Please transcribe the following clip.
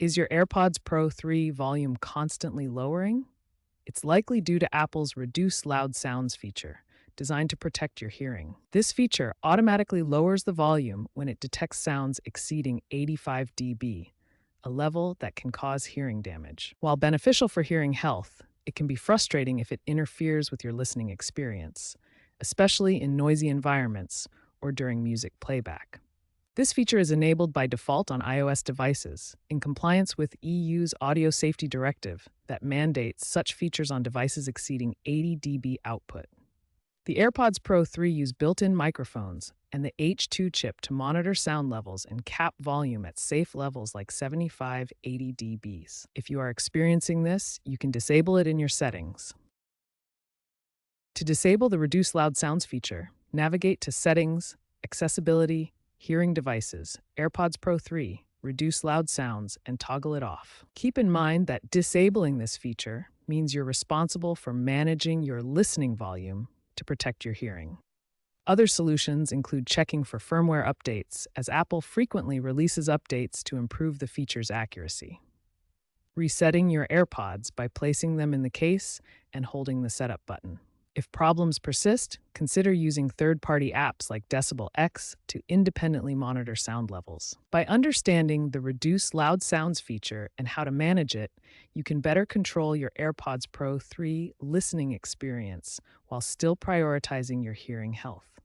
Is your AirPods Pro 3 volume constantly lowering? It's likely due to Apple's Reduce Loud Sounds feature, designed to protect your hearing. This feature automatically lowers the volume when it detects sounds exceeding 85 dB, a level that can cause hearing damage. While beneficial for hearing health, it can be frustrating if it interferes with your listening experience, especially in noisy environments or during music playback. This feature is enabled by default on iOS devices, in compliance with EU's Audio Safety Directive that mandates such features on devices exceeding 80 dB output. The AirPods Pro 3 use built-in microphones and the H2 chip to monitor sound levels and cap volume at safe levels like 75-80 dBs. If you are experiencing this, you can disable it in your settings. To disable the Reduce Loud Sounds feature, navigate to Settings, Accessibility, Hearing Devices, AirPods Pro 3, Reduce Loud Sounds, and toggle it off. Keep in mind that disabling this feature means you're responsible for managing your listening volume to protect your hearing. Other solutions include checking for firmware updates, as Apple frequently releases updates to improve the feature's accuracy. Resetting your AirPods by placing them in the case and holding the setup button. If problems persist, consider using third-party apps like Decibel X to independently monitor sound levels. By understanding the Reduce Loud Sounds feature and how to manage it, you can better control your AirPods Pro 3 listening experience while still prioritizing your hearing health.